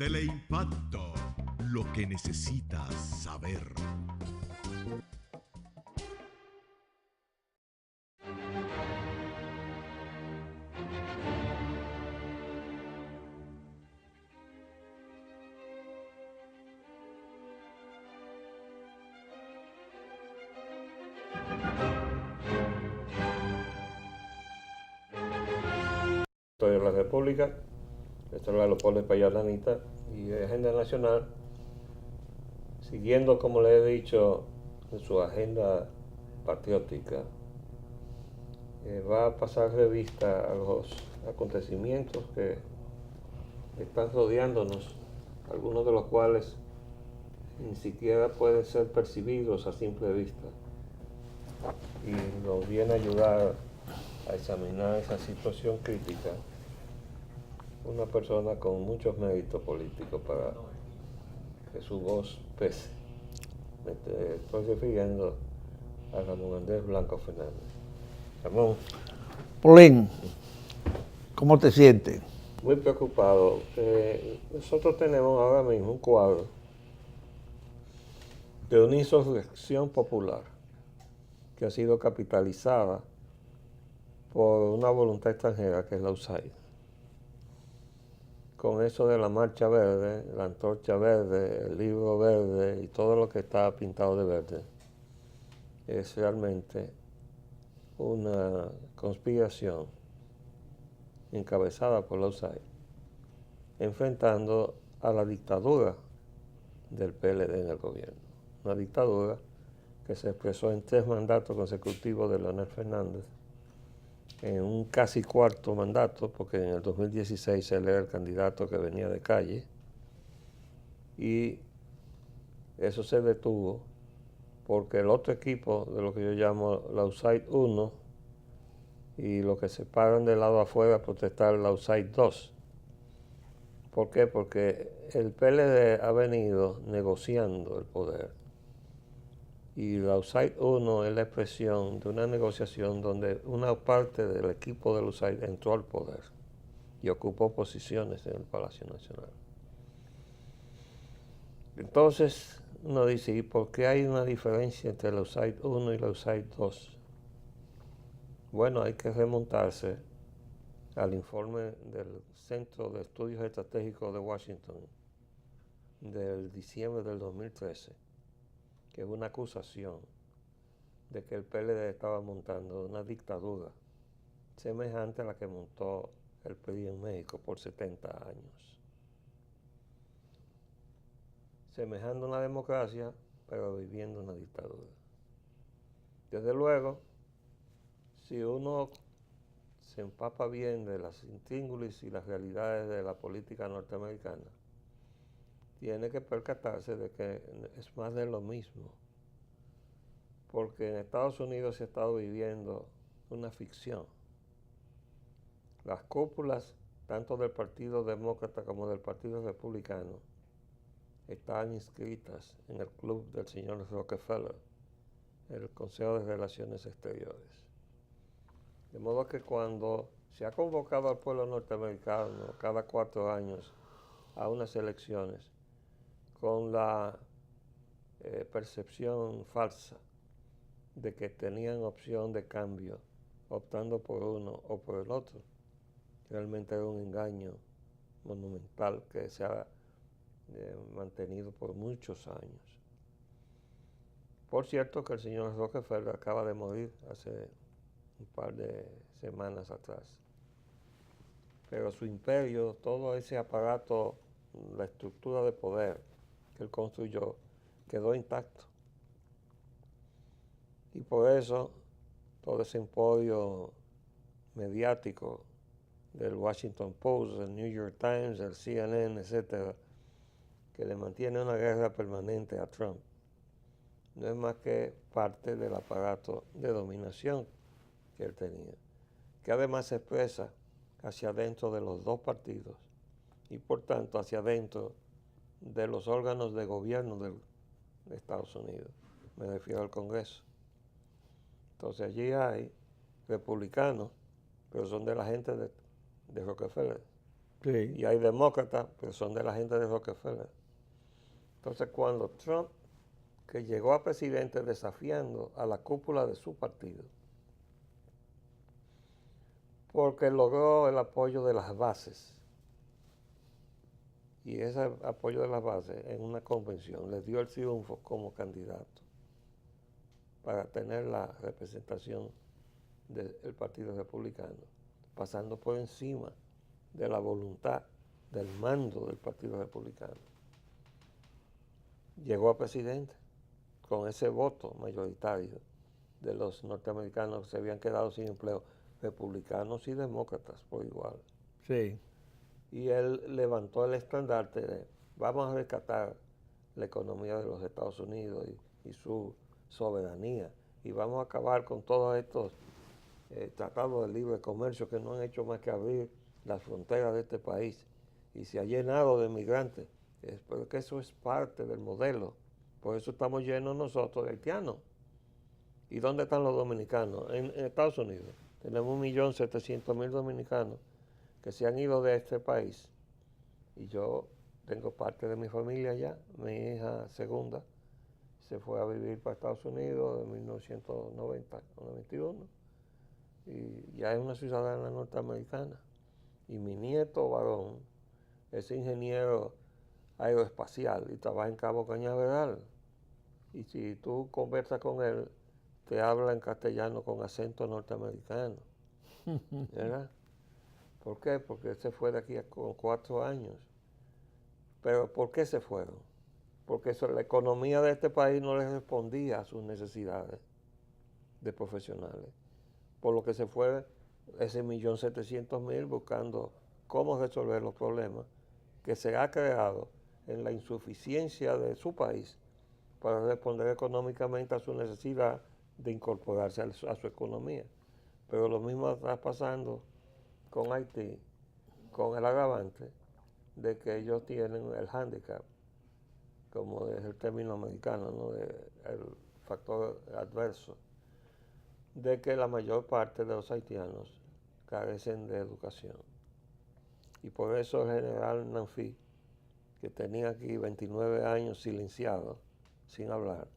Teleimpacto, lo que necesitas saber. Historia de la República, esto lo pone Payalanita y Agenda Nacional, siguiendo, como le he dicho, en su agenda patriótica, va a pasar revista a los acontecimientos que están rodeándonos, algunos de los cuales ni siquiera pueden ser percibidos a simple vista, y nos viene a ayudar a examinar esa situación crítica una persona con muchos méritos políticos para que su voz pese. Me estoy refiriendo a Ramón Andrés Blanco Fernández. Ramón. Polín, ¿cómo te sientes? Muy preocupado. Nosotros tenemos ahora mismo un cuadro de una insurrección popular que ha sido capitalizada por una voluntad extranjera que es la USAID. Con eso de la marcha verde, la antorcha verde, el libro verde y todo lo que está pintado de verde, es realmente una conspiración encabezada por la USAID, enfrentando a la dictadura del PLD en el gobierno. Una dictadura que se expresó en 3 mandatos consecutivos de Leonel Fernández, en un casi cuarto mandato, porque en el 2016 él era el candidato que venía de calle, y eso se detuvo porque el otro equipo de lo que yo llamo la USAID 1 y los que se paran del lado afuera a protestar la USAID 2. ¿Por qué? Porque el PLD ha venido negociando el poder y la USAID 1 es la expresión de una negociación donde una parte del equipo de la USAID entró al poder y ocupó posiciones en el Palacio Nacional. Entonces uno dice, ¿y por qué hay una diferencia entre la USAID 1 y la USAID 2? Bueno, hay que remontarse al informe del Centro de Estudios Estratégicos de Washington del diciembre del 2013, que es una acusación de que el PLD estaba montando una dictadura semejante a la que montó el PRI en México por 70 años. Semejando una democracia, pero viviendo una dictadura. Desde luego, si uno se empapa bien de las intríngulis y las realidades de la política norteamericana, tiene que percatarse de que es más de lo mismo, porque en Estados Unidos se ha estado viviendo una ficción. Las cúpulas, tanto del Partido Demócrata como del Partido Republicano, están inscritas en el club del señor Rockefeller, el Consejo de Relaciones Exteriores. De modo que cuando se ha convocado al pueblo norteamericano cada 4 años a unas elecciones con la percepción falsa de que tenían opción de cambio, optando por uno o por el otro, realmente era un engaño monumental que se ha mantenido por muchos años. Por cierto que el señor Rockefeller acaba de morir hace un par de semanas atrás. Pero su imperio, todo ese aparato, la estructura de poder que él construyó, quedó intacto. Y por eso todo ese emporio mediático del Washington Post, del New York Times, del CNN, etcétera, que le mantiene una guerra permanente a Trump, no es más que parte del aparato de dominación que él tenía, que además se expresa hacia adentro de los 2 partidos y por tanto hacia adentro de los órganos de gobierno de Estados Unidos, me refiero al Congreso. Entonces allí hay republicanos, pero son de la gente de Rockefeller, Sí. Y hay demócratas que son de la gente de Rockefeller. Entonces, cuando Trump, que llegó a presidente desafiando a la cúpula de su partido, porque logró el apoyo de las bases, y ese apoyo de las bases en una convención le dio el triunfo como candidato para tener la representación del Partido Republicano, pasando por encima de la voluntad del mando del Partido Republicano. Llegó a presidente con ese voto mayoritario de los norteamericanos que se habían quedado sin empleo, republicanos y demócratas por igual. Sí. Y él levantó el estandarte de vamos a rescatar la economía de los Estados Unidos y su soberanía, y vamos a acabar con todos estos tratados de libre comercio que no han hecho más que abrir las fronteras de este país y se ha llenado de migrantes. Pero que eso es parte del modelo. Por eso estamos llenos nosotros de haitianos. ¿Y dónde están los dominicanos? En Estados Unidos. Tenemos 1.700.000 dominicanos que se han ido de este país. Y yo tengo parte de mi familia allá. Mi hija segunda se fue a vivir para Estados Unidos en 1990 o 91. Y ya es una ciudadana norteamericana. Y mi nieto varón es ingeniero aeroespacial y trabaja en Cabo Cañaveral. Y si tú conversas con él, te habla en castellano con acento norteamericano. ¿Verdad? ¿Por qué? Porque él se fue de aquí con 4 años. Pero ¿por qué se fueron? Porque la economía de este país no les respondía a sus necesidades de profesionales. Por lo que se fue ese 1.700.000 buscando cómo resolver los problemas que se ha creado en la insuficiencia de su país para responder económicamente a su necesidad de incorporarse a su economía. Pero lo mismo está pasando con Haití, con el agravante de que ellos tienen el handicap, como es el término americano, ¿no? El factor adverso, de que la mayor parte de los haitianos carecen de educación. Y por eso el general Nanfi, que tenía aquí 29 años silenciado, sin hablar,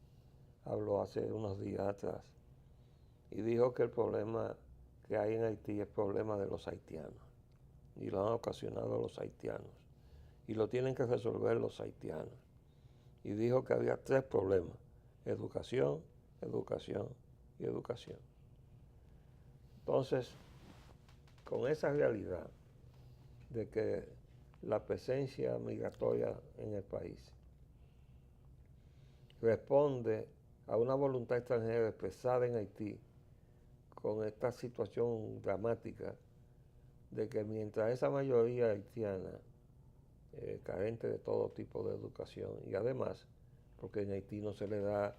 habló hace unos días atrás y dijo que el problema que hay en Haití es problema de los haitianos y lo han ocasionado los haitianos y lo tienen que resolver los haitianos. Y dijo que había 3 problemas: educación, educación y educación. Entonces, con esa realidad de que la presencia migratoria en el país responde a una voluntad extranjera expresada en Haití, con esta situación dramática de que mientras esa mayoría haitiana carente de todo tipo de educación, y además porque en Haití no se le da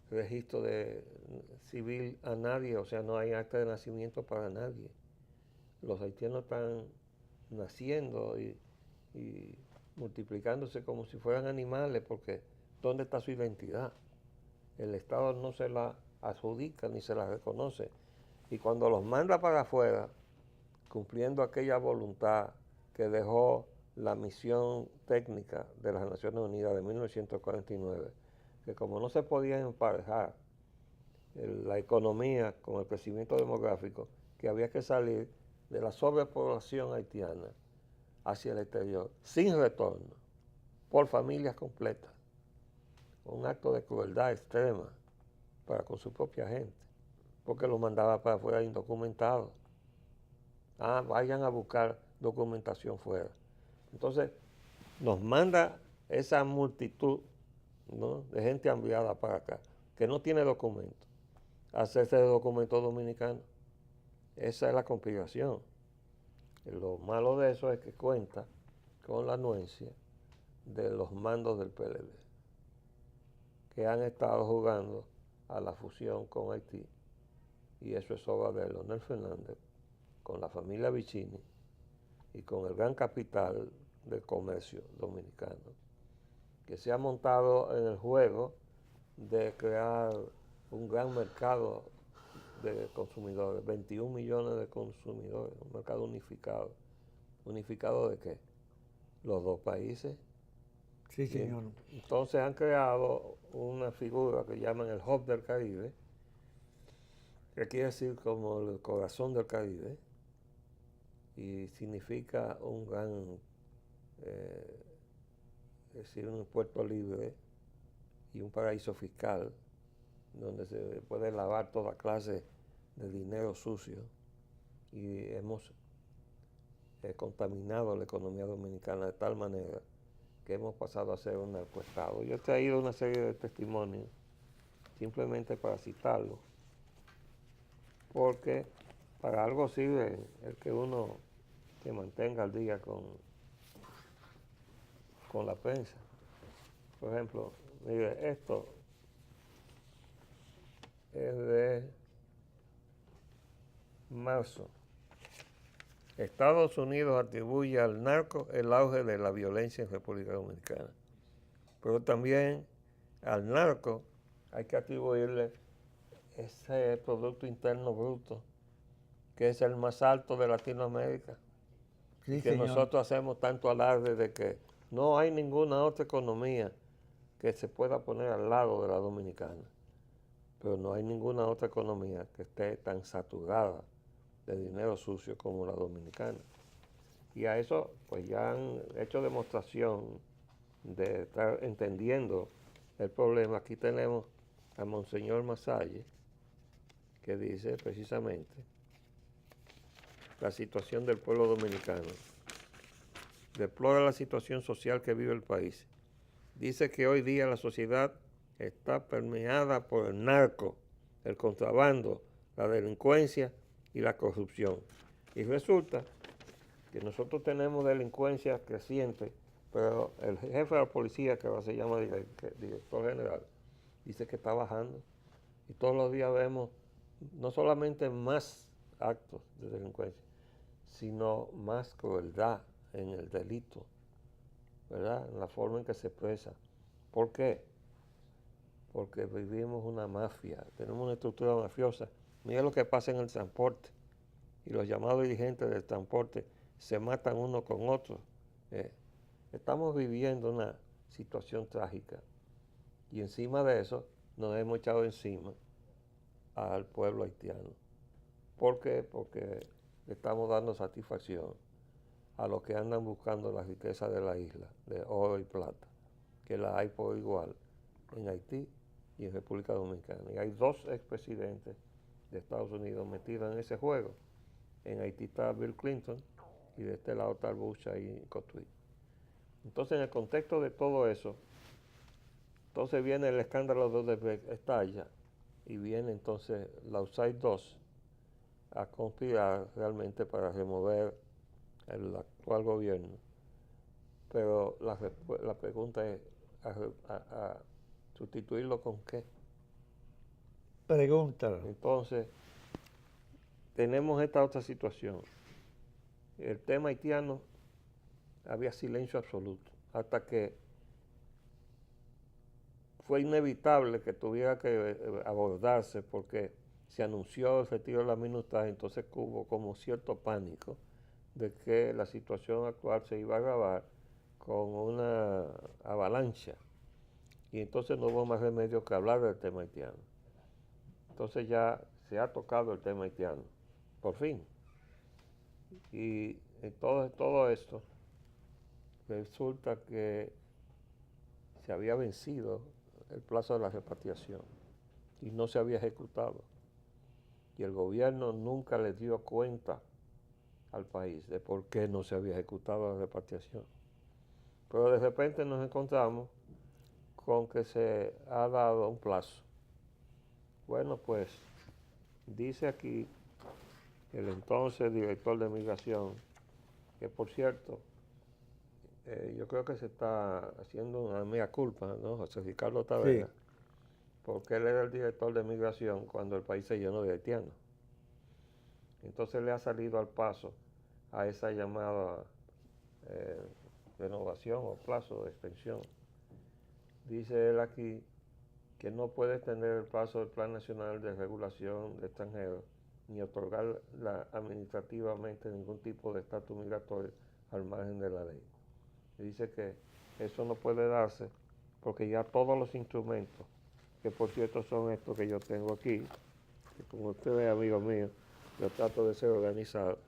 registro de civil a nadie, o sea, no hay acta de nacimiento para nadie. Los haitianos están naciendo y multiplicándose como si fueran animales, porque ¿dónde está su identidad? El Estado no se la adjudica ni se la reconoce. Y cuando los manda para afuera, cumpliendo aquella voluntad que dejó la misión técnica de las Naciones Unidas de 1949, que como no se podía emparejar la economía con el crecimiento demográfico, que había que salir de la sobrepoblación haitiana hacia el exterior, sin retorno, por familias completas, un acto de crueldad extrema para con su propia gente, porque los mandaba para afuera indocumentados. Vayan a buscar documentación fuera. Entonces, nos manda esa multitud, ¿no?, de gente enviada para acá, que no tiene documento, a hacerse de documento dominicano. Esa es la conspiración. Lo malo de eso es que cuenta con la anuencia de los mandos del PLD, que han estado jugando a la fusión con Haití, y eso es obra de Leonel Fernández, con la familia Vicini y con el gran capital del comercio dominicano, que se ha montado en el juego de crear un gran mercado de consumidores, 21 millones de consumidores, un mercado unificado ¿Unificado de qué? Los dos países. Sí, señor. Entonces han creado una figura que llaman el Hub del Caribe, que quiere decir como el corazón del Caribe, y significa un gran, es decir, un puerto libre y un paraíso fiscal, donde se puede lavar toda clase de dinero sucio, y hemos contaminado la economía dominicana de tal manera que hemos pasado a ser un narcoestado. Yo he traído una serie de testimonios simplemente para citarlo, porque para algo sirve el que uno se mantenga al día con la prensa. Por ejemplo, mire, esto es de marzo. Estados Unidos atribuye al narco el auge de la violencia en República Dominicana. Pero también al narco hay que atribuirle ese Producto Interno Bruto, que es el más alto de Latinoamérica. Sí, Y que señor. nosotros hacemos tanto alarde de que no hay ninguna otra economía que se pueda poner al lado de la dominicana. Pero no hay ninguna otra economía que esté tan saturada de dinero sucio como la dominicana. Y a eso pues ya han hecho demostración de estar entendiendo el problema. Aquí tenemos a Monseñor Masalle, que dice precisamente la situación del pueblo dominicano. Deplora la situación social que vive el país. Dice que hoy día la sociedad está permeada por el narco, el contrabando, la delincuencia y la corrupción. Y resulta que nosotros tenemos delincuencia creciente, pero el jefe de la policía, que ahora se llama director general, dice que está bajando. Y todos los días vemos no solamente más actos de delincuencia, sino más crueldad en el delito, ¿verdad? En la forma en que se expresa. ¿Por qué? Porque vivimos una mafia, tenemos una estructura mafiosa. Mira lo que pasa en el transporte. Y los llamados dirigentes del transporte se matan uno con otro. Estamos viviendo una situación trágica. Y encima de eso nos hemos echado encima al pueblo haitiano. ¿Por qué? Porque le estamos dando satisfacción a los que andan buscando la riqueza de la isla, de oro y plata, que la hay por igual en Haití y en República Dominicana. Y hay dos expresidentes de Estados Unidos metidos en ese juego. En Haití está Bill Clinton y de este lado está Bush ahí en Cotuí. Entonces, en el contexto de todo eso, entonces viene el escándalo de Odebrecht, estalla, y viene entonces la USAID 2 a conspirar realmente para remover el actual gobierno. Pero la pregunta es, ¿a sustituirlo con qué? Pregúntalo. Entonces, tenemos esta otra situación. El tema haitiano, había silencio absoluto, hasta que fue inevitable que tuviera que abordarse porque se anunció el retiro de la minutaje, entonces hubo como cierto pánico de que la situación actual se iba a agravar con una avalancha. Y entonces no hubo más remedio que hablar del tema haitiano. Entonces ya se ha tocado el tema haitiano, por fin. Y en todo esto resulta que se había vencido el plazo de la repatriación y no se había ejecutado. Y el gobierno nunca le dio cuenta al país de por qué no se había ejecutado la repatriación. Pero de repente nos encontramos con que se ha dado un plazo. Bueno, pues dice aquí el entonces director de migración, que por cierto, yo creo que se está haciendo una mea culpa, ¿no? José Ricardo Tavera, Sí. porque él era el director de migración cuando el país se llenó de haitianos. Entonces le ha salido al paso a esa llamada renovación o plazo de extensión. Dice él aquí que no puede extender el plazo del Plan Nacional de Regulación de Extranjeros ni otorgar administrativamente ningún tipo de estatus migratorio al margen de la ley. Y dice que eso no puede darse porque ya todos los instrumentos, que por cierto son estos que yo tengo aquí, que como usted ve, amigo mío, yo trato de ser organizado.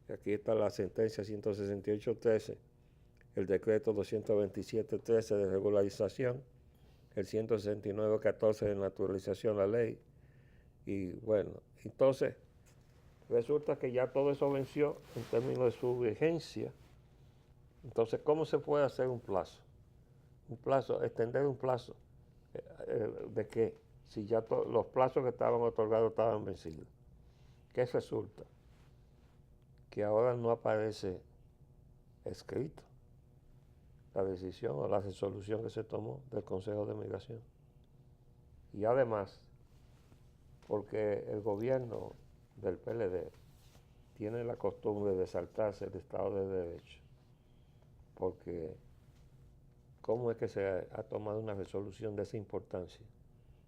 Y aquí está la sentencia 168.13, el decreto 227.13 de regularización, el 169.14 de naturalización, la ley. Y bueno, entonces resulta que ya todo eso venció en términos de su vigencia. Entonces, ¿cómo se puede hacer un plazo? Un plazo, extender un plazo de qué, si ya los plazos que estaban otorgados estaban vencidos. ¿Qué resulta? Que ahora no aparece escrito la decisión o la resolución que se tomó del Consejo de Migración. Y además, porque el gobierno del PLD tiene la costumbre de saltarse el Estado de Derecho, porque ¿cómo es que se ha tomado una resolución de esa importancia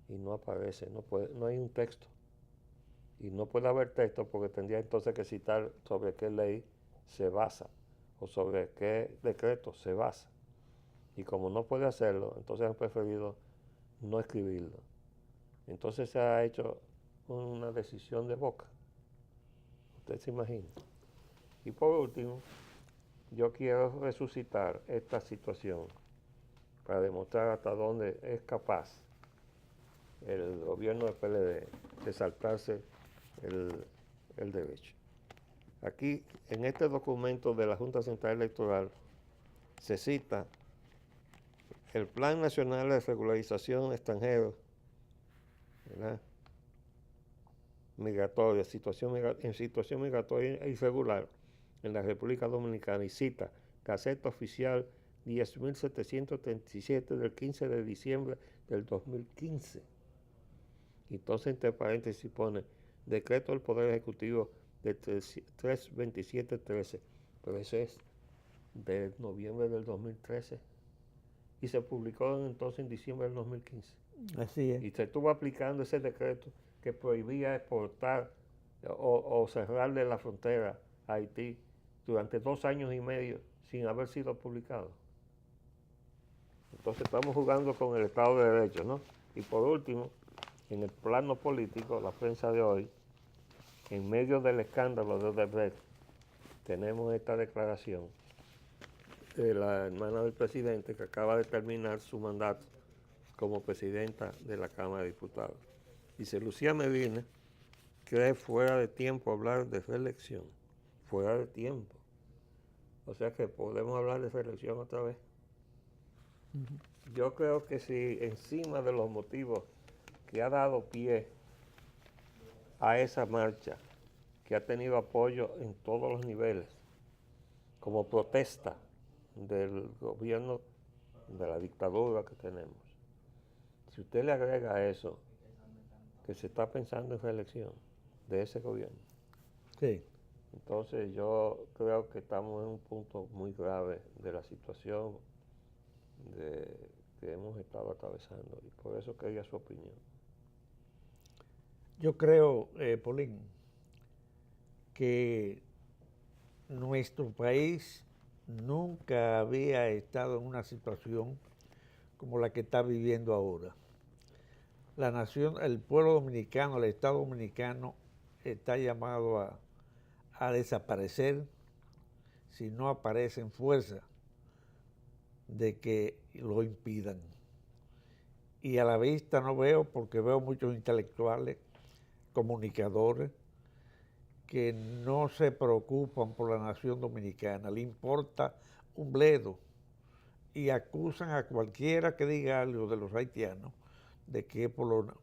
y no aparece, no hay un texto? Y no puede haber texto porque tendría entonces que citar sobre qué ley se basa o sobre qué decreto se basa. Y como no puede hacerlo, entonces han preferido no escribirlo. Entonces se ha hecho una decisión de boca. Usted se imagina. Y por último, yo quiero resucitar esta situación para demostrar hasta dónde es capaz el gobierno del PLD de saltarse el derecho. Aquí, en este documento de la Junta Central Electoral, se cita el Plan Nacional de Regularización de Extranjeros, ¿verdad?, migratoria, en situación migratoria irregular en la República Dominicana, y cita Gaceta Oficial 10.737 del 15 de diciembre del 2015. Entonces, entre paréntesis pone Decreto del Poder Ejecutivo de 327.13, pero eso es de noviembre del 2013 y se publicó entonces en diciembre del 2015. Así es. Y se estuvo aplicando ese decreto que prohibía exportar o cerrarle la frontera a Haití durante 2 años y medio sin haber sido publicado. Entonces estamos jugando con el Estado de Derecho, ¿no? Y por último, en el plano político, la prensa de hoy, en medio del escándalo de Odebrecht, tenemos esta declaración de la hermana del presidente que acaba de terminar su mandato como presidenta de la Cámara de Diputados. Dice: Lucía Medina cree fuera de tiempo hablar de reelección. Fuera de tiempo. O sea que podemos hablar de reelección otra vez. Yo creo que si encima de los motivos que ha dado pie a esa marcha, que ha tenido apoyo en todos los niveles, como protesta del gobierno, de la dictadura que tenemos, si usted le agrega a eso que se está pensando en reelección de ese gobierno, Sí. entonces yo creo que estamos en un punto muy grave de la situación que hemos estado atravesando, y por eso quería su opinión. Yo creo, Paulín, que nuestro país nunca había estado en una situación como la que está viviendo ahora. La nación, el pueblo dominicano, el Estado dominicano está llamado a desaparecer si no aparecen fuerzas de que lo impidan. Y a la vista no veo, porque veo muchos intelectuales, comunicadores, que no se preocupan por la nación dominicana, le importa un bledo, y acusan a cualquiera que diga algo de los haitianos de que es por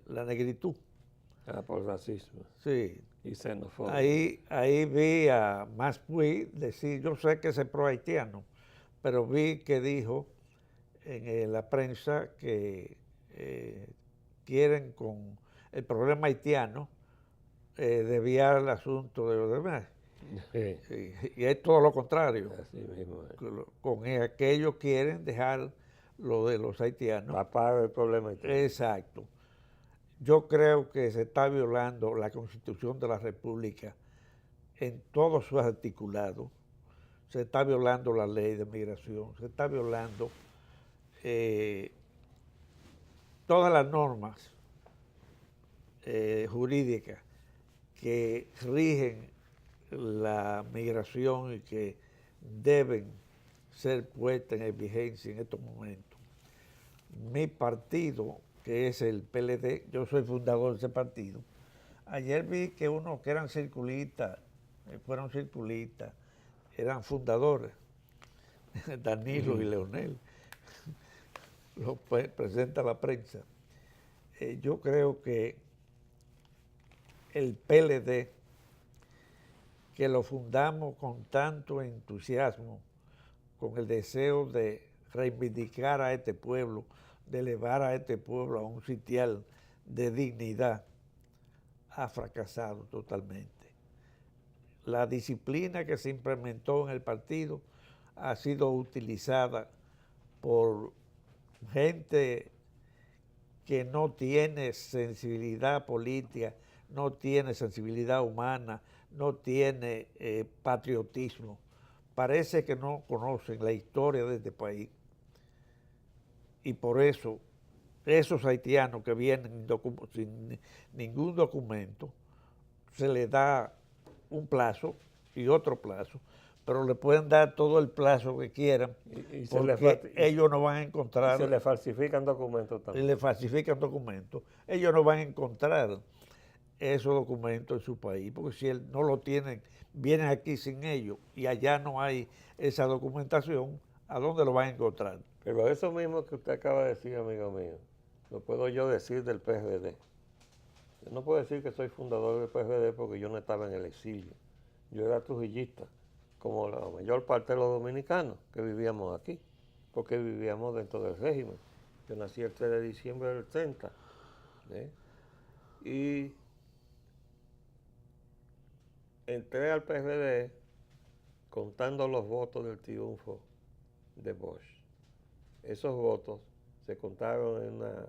la negritud. Por racismo. Sí. Y xenofobia. Ahí vi a Maspuy decir, yo sé que es pro haitiano, pero vi que dijo en la prensa que quieren con el problema haitiano desviar el asunto de los demás. Sí. Y es todo lo contrario. Así mismo es. Con aquello quieren dejar lo de los haitianos. Tapar el problema haitiano. Exacto. Yo creo que se está violando la Constitución de la República en todos sus articulados, se está violando la ley de migración, se está violando todas las normas jurídicas que rigen la migración y que deben ser puestas en vigencia en estos momentos. Mi partido, que es el PLD, yo soy fundador de ese partido. Ayer vi que unos que eran circulistas, fueron circulistas, eran fundadores, Danilo y Leonel, lo presenta la prensa. Yo creo que el PLD, que lo fundamos con tanto entusiasmo, con el deseo de reivindicar a este pueblo, de elevar a este pueblo a un sitial de dignidad, ha fracasado totalmente. La disciplina que se implementó en el partido ha sido utilizada por gente que no tiene sensibilidad política, no tiene sensibilidad humana, no tiene patriotismo. Parece que no conocen la historia de este país. Y por eso, esos haitianos que vienen sin ningún documento, se les da un plazo y otro plazo, pero le pueden dar todo el plazo que quieran, porque ellos no van a encontrar... Se le falsifican documentos también. Y le falsifican documentos. Ellos no van a encontrar esos documentos en su país, porque si no lo tienen, vienen aquí sin ellos y allá no hay esa documentación, ¿a dónde lo van a encontrar? Pero eso mismo que usted acaba de decir, amigo mío, lo puedo yo decir del PRD. Yo no puedo decir que soy fundador del PRD porque yo no estaba en el exilio. Yo era trujillista, como la mayor parte de los dominicanos que vivíamos aquí, porque vivíamos dentro del régimen. Yo nací el 3 de diciembre del 30, y entré al PRD contando los votos del triunfo de Bosch. Esos votos se contaron en una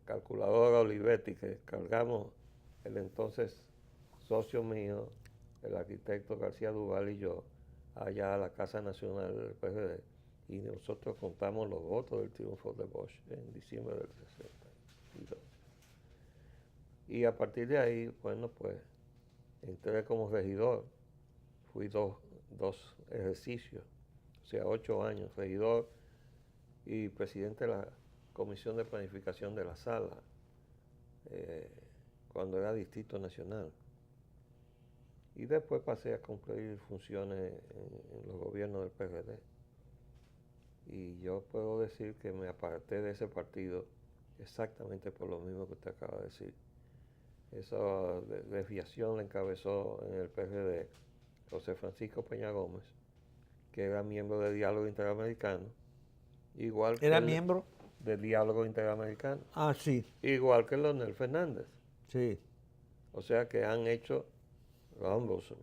calculadora Olivetti que cargamos el entonces socio mío, el arquitecto García Duval y yo, allá a la Casa Nacional del PRD, y nosotros contamos los votos del triunfo de Bosch en diciembre del 62. Y a partir de ahí, bueno, pues entré como regidor, fui dos ejercicios, o sea, 8 años, regidor y presidente de la Comisión de Planificación de la Sala, cuando era Distrito Nacional. Y después pasé a cumplir funciones en los gobiernos del PRD. Y yo puedo decir que me aparté de ese partido exactamente por lo mismo que usted acaba de decir. Esa desviación la encabezó en el PRD José Francisco Peña Gómez, que era miembro de Diálogo Interamericano. Igual ¿Era miembro? Del Diálogo Interamericano. Ah, sí. Igual que Leonel Fernández. Sí. O sea que han hecho ambos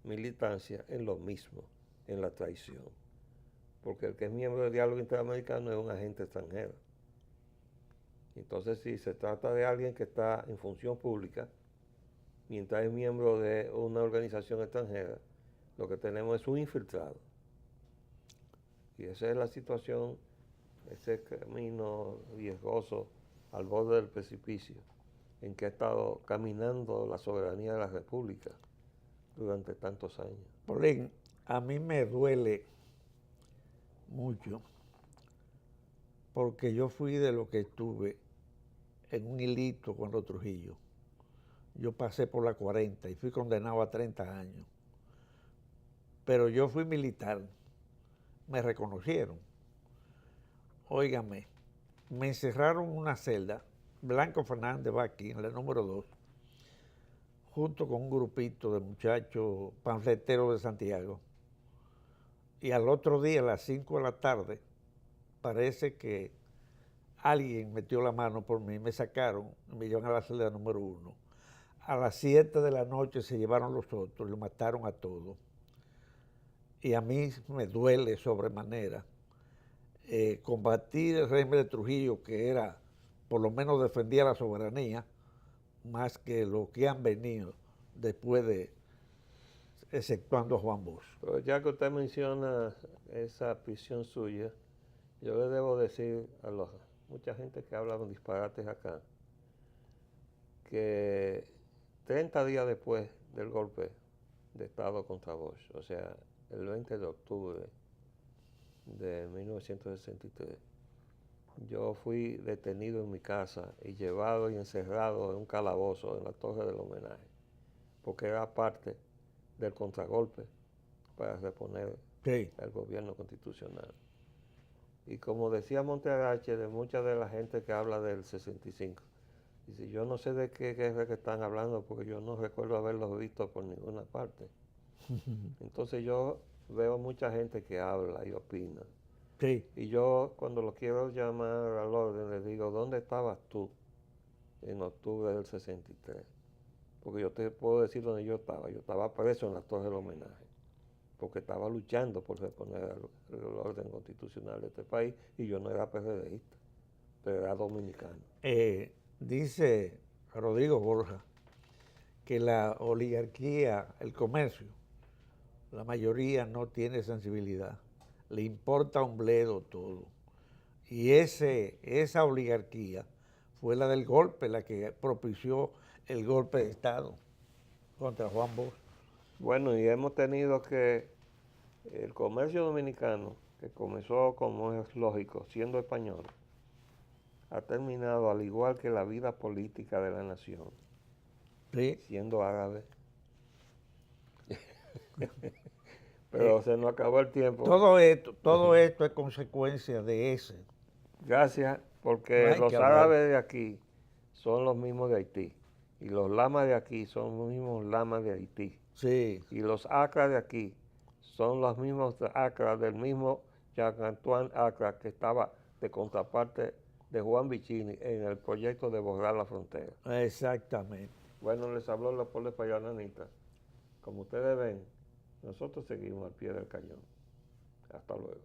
militancia en lo mismo, en la traición. Porque el que es miembro del Diálogo Interamericano es un agente extranjero. Entonces, si se trata de alguien que está en función pública, mientras es miembro de una organización extranjera, lo que tenemos es un infiltrado. Y esa es la situación, ese camino riesgoso al borde del precipicio en que ha estado caminando la soberanía de la República durante tantos años. Paulín, a mí me duele mucho porque yo fui de lo que estuve en un hilito con los Trujillo. Yo pasé por la 40 y fui condenado a 30 años. Pero yo fui militar, me reconocieron. Óigame, me encerraron en una celda, Blanco Fernández va aquí, en la número 2, junto con un grupito de muchachos panfleteros de Santiago. Y al otro día, a las 5 de la tarde, parece que alguien metió la mano por mí, me sacaron, me llevan a la celda número 1. A las 7 de la noche se llevaron los otros, lo mataron a todos. Y a mí me duele sobremanera combatir el régimen de Trujillo, que era, por lo menos defendía la soberanía, más que lo que han venido después de exceptuando Juan Bosch. Pero ya que usted menciona esa prisión suya, yo le debo decir a mucha gente que habla con disparates acá, que 30 días después del golpe de Estado contra Bosch, o sea, el 20 de octubre de 1963, yo fui detenido en mi casa y llevado y encerrado en un calabozo en la Torre del Homenaje, porque era parte del contragolpe para reponer el gobierno constitucional. Y como decía Montearache, de mucha de la gente que habla del 65, dice, yo no sé de qué guerra que están hablando porque yo no recuerdo haberlos visto por ninguna parte. Entonces yo veo mucha gente que habla y opina. Sí. Y yo cuando lo quiero llamar al orden le digo, ¿dónde estabas tú en octubre del 63? Porque yo te puedo decir dónde yo estaba. Yo estaba preso en la Torre del Homenaje, porque estaba luchando por reponer el orden constitucional de este país y yo no era PRDista, pero era dominicano. Dice Rodrigo Borja que la oligarquía, el comercio, la mayoría no tiene sensibilidad, le importa un bledo todo. Y esa oligarquía fue la del golpe, la que propició el golpe de Estado contra Juan Bosch. Bueno, y hemos tenido que el comercio dominicano, que comenzó, como es lógico, siendo español, ha terminado, al igual que la vida política de la nación, ¿Sí? siendo árabe. Pero se nos acabó el tiempo. Todo esto es consecuencia de ese. Gracias, porque No los árabes de aquí son los mismos de Haití. Y los lamas de aquí son los mismos lamas de Haití. Sí. Y los acras de aquí son los mismos acras del mismo Jean-Antoine Acra que estaba de contraparte de Juan Vicini en el proyecto de borrar la frontera. Exactamente. Bueno, les habló Leopoldo Espaillá Anita. Como ustedes ven, nosotros seguimos al pie del cañón. Hasta luego.